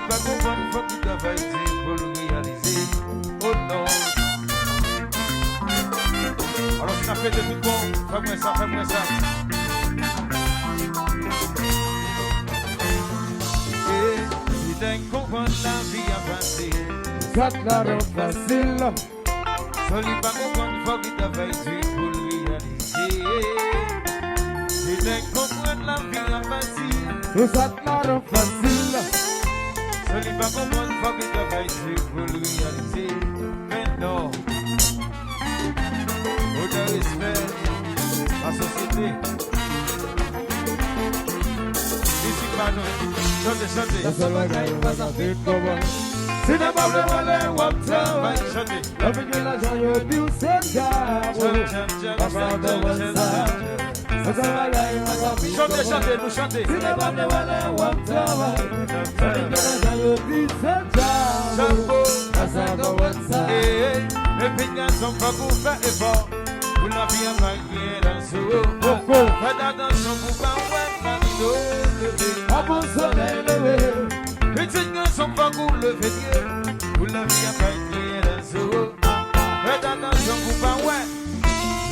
pas comprendre, faut qu'il travaille pour le réaliser. Oh non. Alors si on a fait des trucs bons, fais-moi ça, fais-moi ça. Et si t'es comprendre la vie à passer, ça te la rend facile. Soli pas comprendre, faut qu'il travaille pour le réaliser. Si t'es comprendre la vie à passer, ça te la rend facile. Soli pas comprendre, faut qu'il travaille pour le réaliser. Mais non. Au de respect, la société. Ici, pardon. Chantez, chantez. La seule bagaille pas à faire comme Si n'est pas le voler, on travaille. Chantez. la vie de l'argent, yo dit c'est ça. La seule bagaille pas à faire Chantez, chantez, nous chantez. si n'est pas le voler, on travaille. La vie de l'argent, yo dit c'est ça. Chapeau. La seule bagaille ça. Les pignats sont pas pour faire effort. Pour la vie, on va gagner dans ce haut. Faites attention pour pas voir la vidéo lever. À bon soleil levé. Les pignats sont pas pour le faire. Pour la vie, on va gagner dans ce haut. Faites attention pour pas voir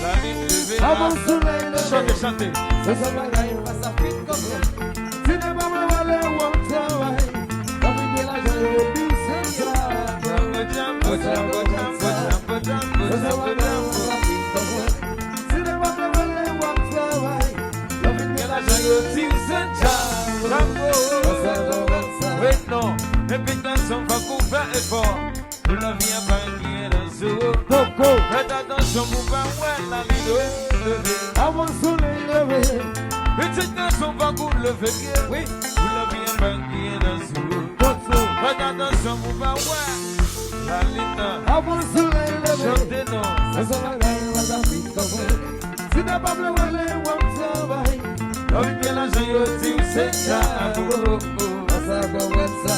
la vie lever. À bon soleil levé. Chantez, chantez. La seule bagaille pas à faire comme ça. Si n'est pas le voler, on travaille. La vie de l'argent, yo dit c'est ça. Wait, non, les pétales sont pas pour faire effort. Pour la vie, à pas qui est dans ce haut. Faites attention pour pas voir la vidéo lever. À mon soleil levé. Les pétales sont pas pour le faire. Oui, pour la vie, à pas qui est dans ce haut. Faites attention pour pas voir la ligne. À mon soleil levé. Chantez, non. La seule bagaille pas à faire comme ça. Si n'est pas le voler, on travaille. La vie de l'argent, yo dit c'est ça. La seule bagaille ça.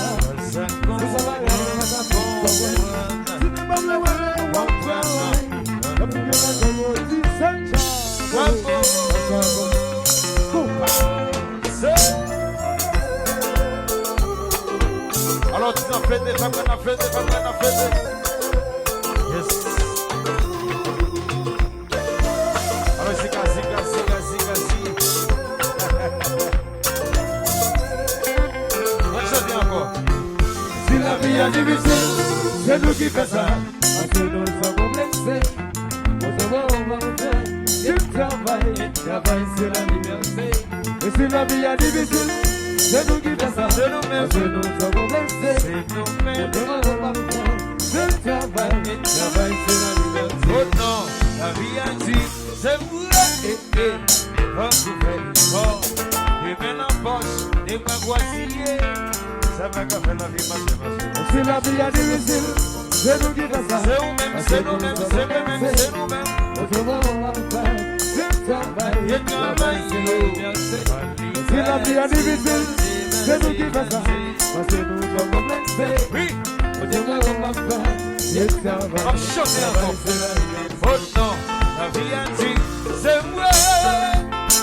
La seule bagaille pas à faire comme ça. Si n'est pas le voler, on travaille. La vie de l'argent, yo dit c'est ça. Alors tu as fait des femmes, on a fait des femmes, on a fait des. Yes. Alors c'est cassé. On chante encore. Si la vie est difficile, c'est nous qui faisons ça. Parce que nous sommes blessés. Nous sommes vantés. Il travaille sur la liberté. Et si la vie est difficile, c'est nous qui faisons ça. C'est nous-mêmes. Parce que nous sommes blessés. C'est nous-mêmes. Nous sommes vantés. Il travaille sur la liberté. Oh non, la vie a dit, c'est vrai. Faut vous faire fort. Et maintenant poche, et moi voici. Ça va qu'à faire la vie, ma Si la vie est difficile, c'est nous qui faisons ça. C'est nous-mêmes, c'est nous-mêmes, c'est nous-mêmes, c'est nous-mêmes. Nous sommes vantés. Il travaille Et travaille, sur la liberté. Si la vie est difficile, c'est nous qui faisons ça. Parce que nous sommes blessés. oui, Nous sommes vantés. Il travaille on chante encore. sur la liberté. Oh non, la vie a dit, c'est moi.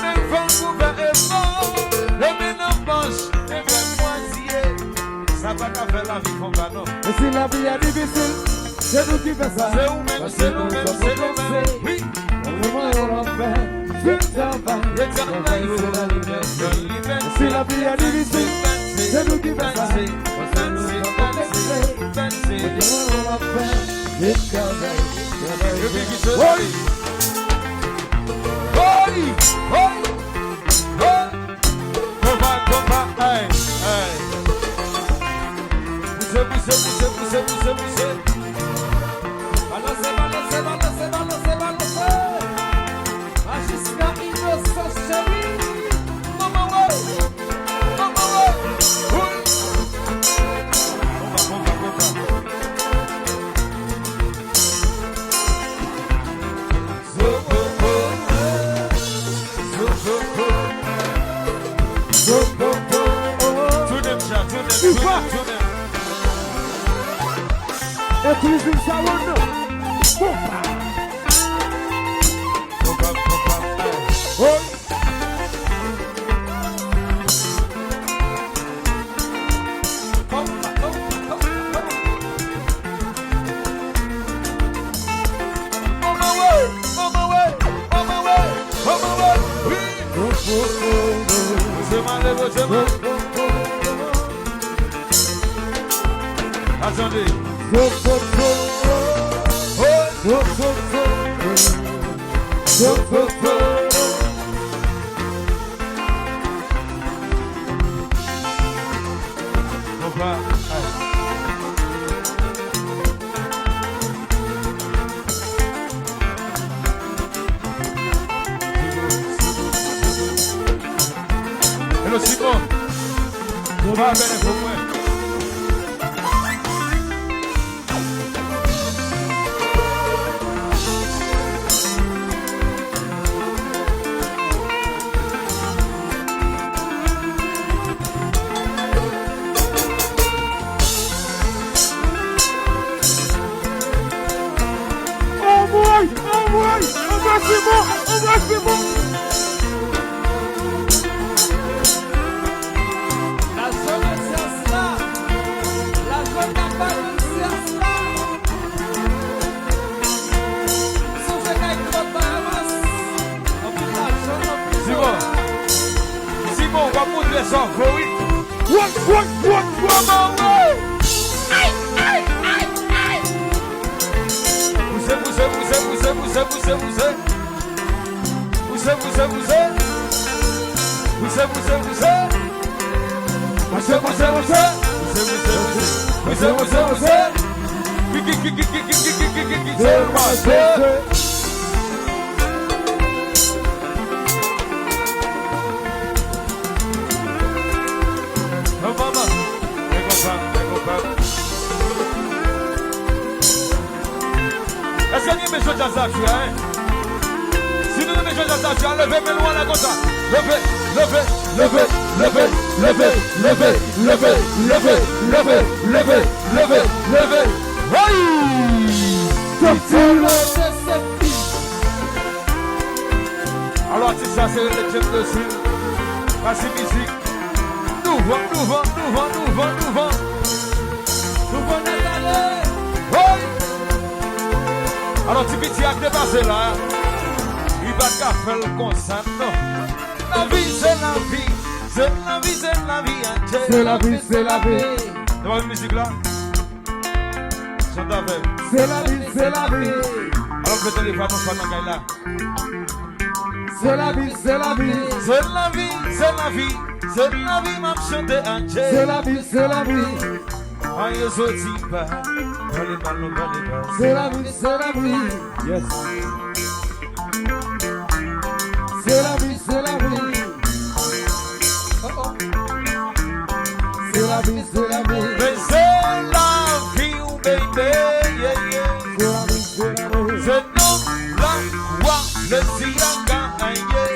Mais faut vous faire effort. Le maintenant penche, et même moisier. Ça va qu'à faire la vie qu'on va, non. Et si la vie est difficile, c'est nous qui faisons ça. C'est nous-mêmes, c'est nous-mêmes, c'est nous-mêmes. Oui, Nous sommes vantés. Il travaille et travaille, sur la liberté. liberté. Si la vie est difficile, c'est nous qui faisons ça. Parce que nous sommes blessés. Nous sommes vantés. Il travaille sur la liberté. Poussez. Balancez. Jusqu'à innocence, chérie. Utilise une savonne. Attendez. Hello Simon. Va bene con me. Simon, va montrer ça, oui. Est-ce qu'il y a des choses à ça, si nous avons des choses à ça, levez, mais loin la gauche. Levez. Alors, c'est ça, c'est le thème de style. Voici musique. Nous vont. Alors, tu petit acte dépassé là. Il va qu'à faire le concert, non. La vie, c'est la vie. C'est la vie entière. C'est la vie. Tu vois une musique là? Chante avec. C'est la vie. Alors, peut-être les femmes sont dans là. C'est la vie. C'est la vie, m'a chanté entière. C'est la vie. Aïe, je dis pas. C'est la vie. Yes. C'est la vie. C'est la vie, mais c'est la vie, baby, yeah. C'est non, la voix, le siaga,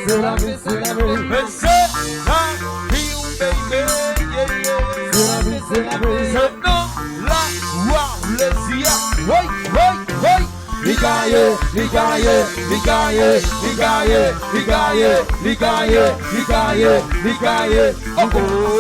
C'est la vie. mais c'est la vie, baby, yeah. C'est la vie. C'est non, la voix, le siaga, oui. Ligaye. Oh.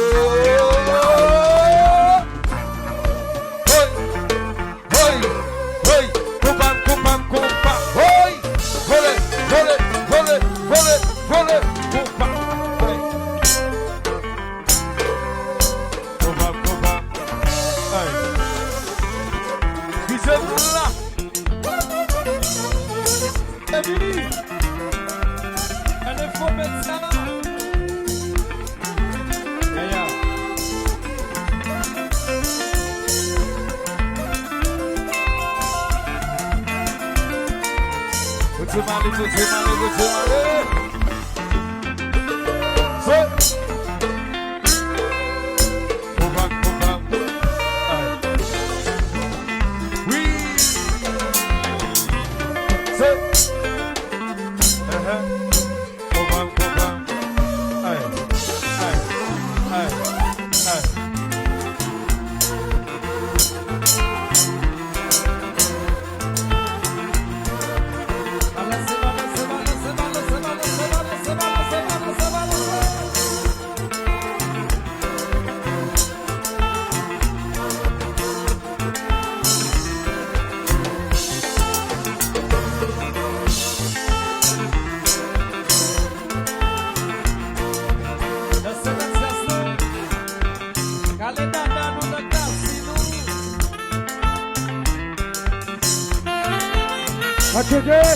Attendez,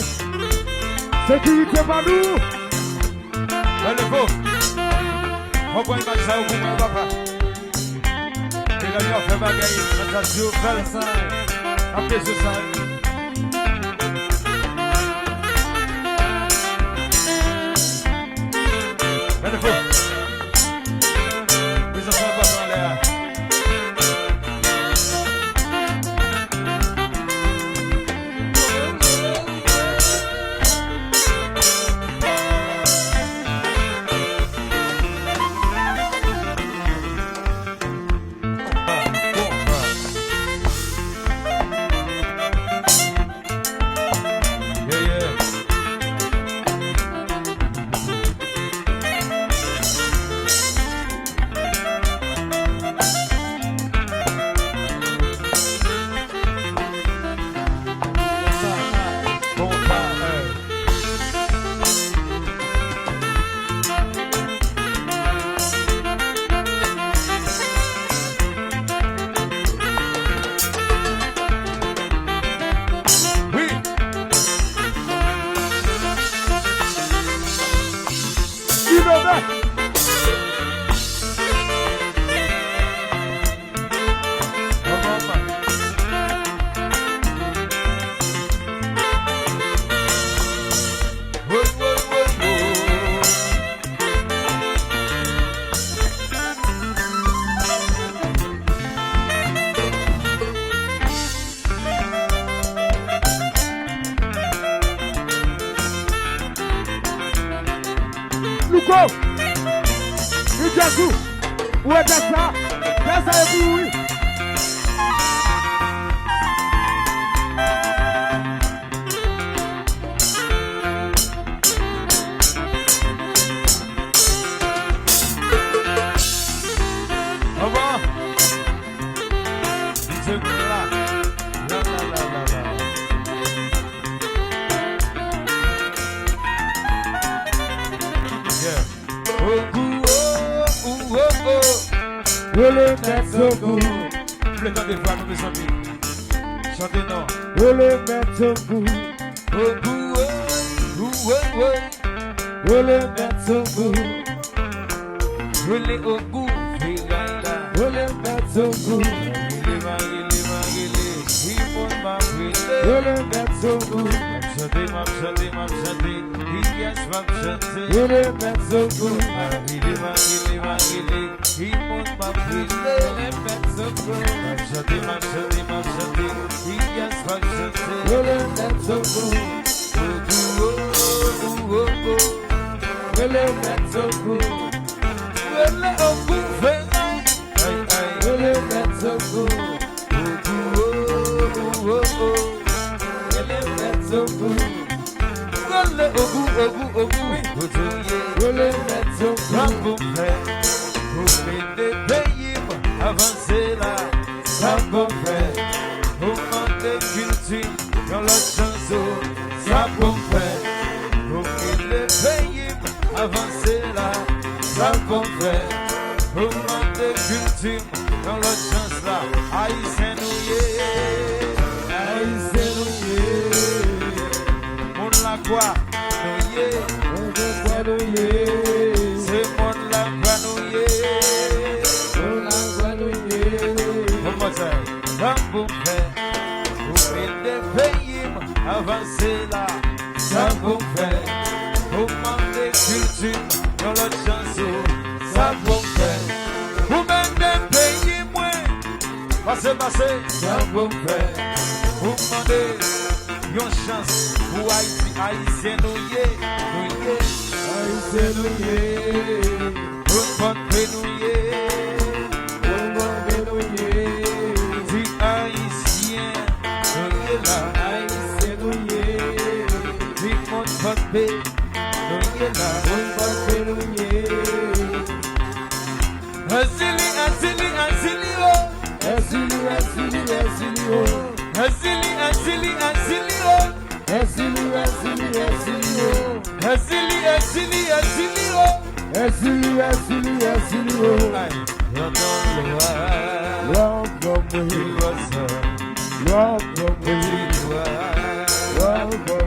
sécurité par nous. Allez, faut. On va imaginer ça au bout, papa. Les gars, on fait bagaille, attention, belle ça. Après ce ça. Allez, faut. Les enfants passent en l'air. Où est ça? Qu'est-ce que vous oui? Au revoir. C'est là. La. Yeah. Je le mets au goût. Le temps des voix, mes amis. Chantez non. Je le mets au goût. Je le mets au goût. Je l'ai au goût. Je le mets au goût. Je le mets au goût. Je le mets au goût. Avancer là, ça peut faire. Augmenter culture dans la chanson, ça peut faire. Pour qu'il les paye, avancer là, ça peut faire. Augmenter culture dans la chanson là, haïtien noué. Mon la quoi, noué. C'est mon la quoi noué. Ça vous fait, vous mettez pays, avancez là, ça vous fait, vous demandez culture dans l'autre chanson, ça vous fait, vous mettez pays moins, passez, ça vous fait, vous demandez une chance pour Haïti, haïtien noué, vous portez noué. Love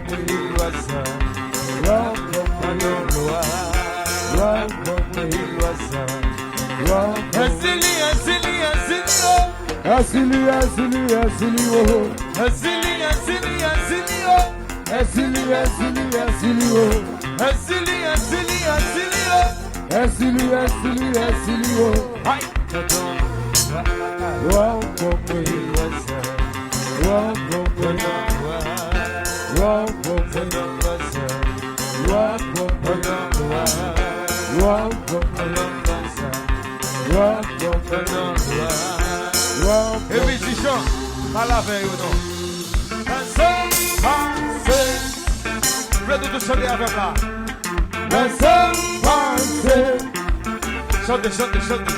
Asili, asili, asili, oh. Asili, asili, asili, oh. Asili, asili, asili, oh. Asili, asili, asili, oh. Asili, asili, asili, oh. Asili, asili, asili, oh. Hai. Wow, wow, wow, wow, wow, wow, Et puis, tu chantes, pas la veille ou non. Je vais tout chanter avec là. Chantez, chantez, chantez.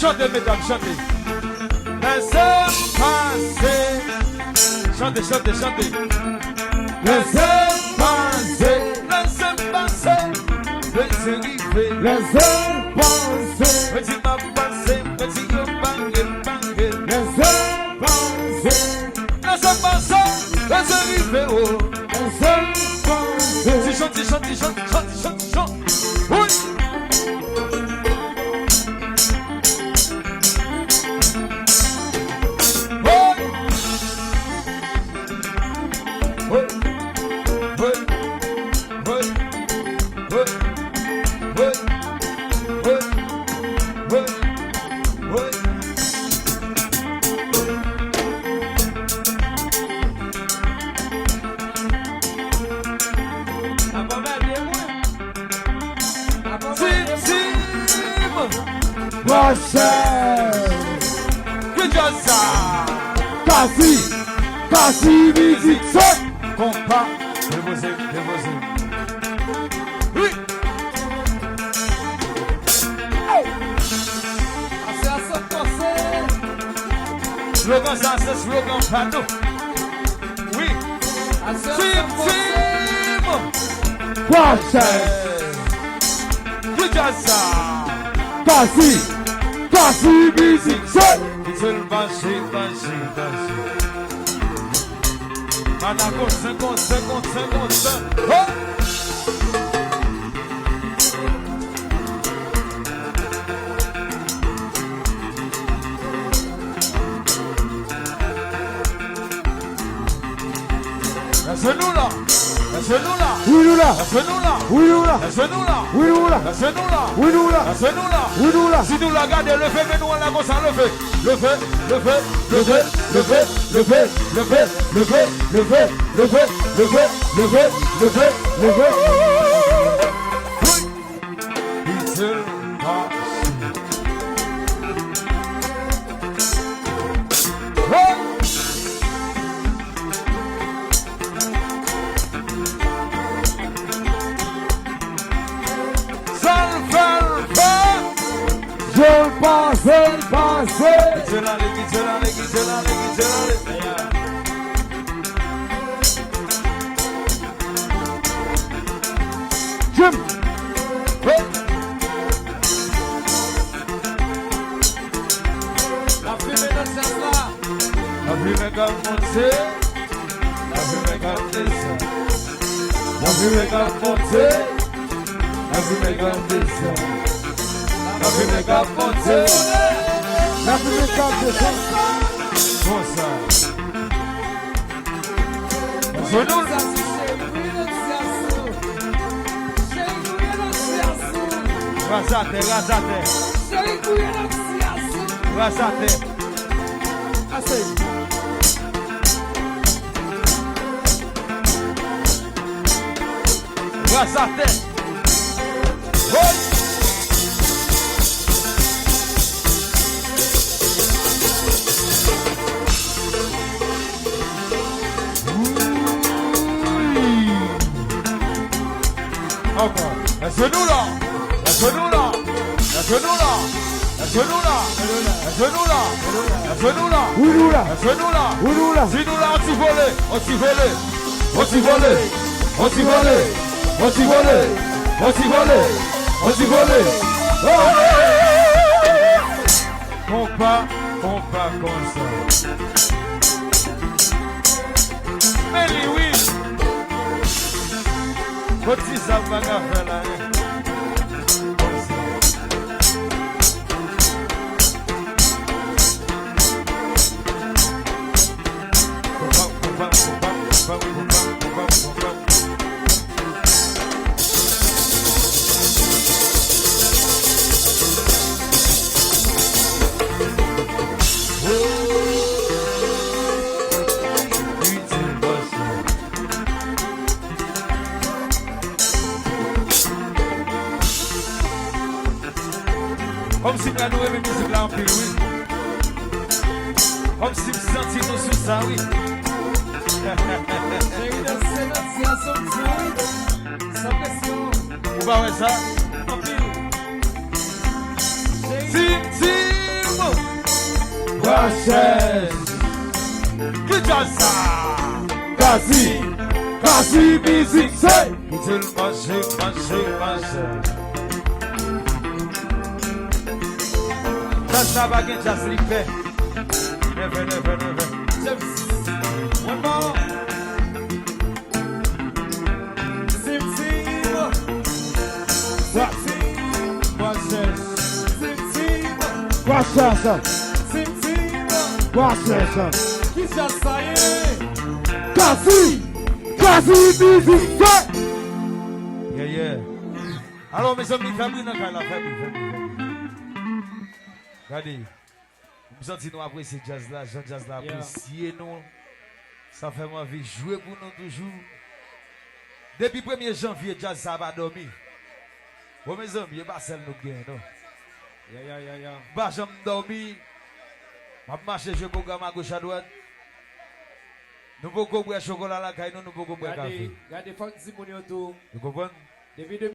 Chantez, mesdames, chantez. Laissez passer. Chantez, chantez, chantez. Laissez passer. Laissez passer. Laissez arriver. Laissez passer. Laissez m'a passer. Laissez yo banger, banger. Laissez passer. Laissez passer. Laissez arriver. Oh. Laissez passer. Si chante, chante, chante, chante, chante, chante. Oui. Kasi musique, c'est compas, déposez, déposez. Oui. C'est à ce conseil. Slogan, ça, c'est slogan, pardon. Oui. Team. Kasi musique, c'est Manago, 50. Oh! Laissez-nous là! Laissez-nous là! Oui, nous là! Laissez-nous là! Oui, nous là! Laissez-nous là! Oui, nous là! Laissez-nous là! Oui, nous là! Laissez-nous là! Oui, nous là! Si nous la gardons, le fait, mais nous on la comme ça, le fait! Le fait! Le fait! Le fait! Le fait! Le fait! Le fait! Le fait! Le fait! Le fait! Le fait! Le fait! Le fait! Le fait! Je passe. Jim. La fumée de celle-là. La fumée comme monter. La fumée comme descendre. La fumée comme monter. La fumée comme descendre. La fumée comme monter. La fumée comme descendre. Bon ça. Razate, razate. Razate. Assim. Razate. Oi. Encore. La genoula. La genoula. La genoula. La genoula. La genoula. La genoula. Urura. La genoula. Urura. Genoula, on s'y volé. On s'y volé. On s'y volé. On s'y volé. On s'y volé. On s'y volé. On s'y volé. On pas comme ça. Mais oui. Petit ça va faire là. Comme si nous avons musique là en pile, oui. Comme si nous sentions sous ça, oui. Vous voyez ça? Sim, Guaxés. que já ça? Kasi. Kasi music say. Qu'il mange. Ça va bien, já slipé. Never. One more. Sim. Guaxés. Guaxés. Que já saiu. Kasi music say. Yeah. Alors mes amis, famille, dans la famille. Regardez, nous sentons apprécier jazz là, jazz là, apprécier nous. Ça fait moi envie jouer pour nous toujours. Depuis 1er janvier, jazz ça va dormir. Bon mes amis, il pas celle nous gagne non. Yeah. Pas jamais dormir. M'a marcher je programme à gauche à droite. Nous pouvons boire chocolat là, nous pouvons boire café. Regardez, faut que Zimonio tout. Vous comprenez?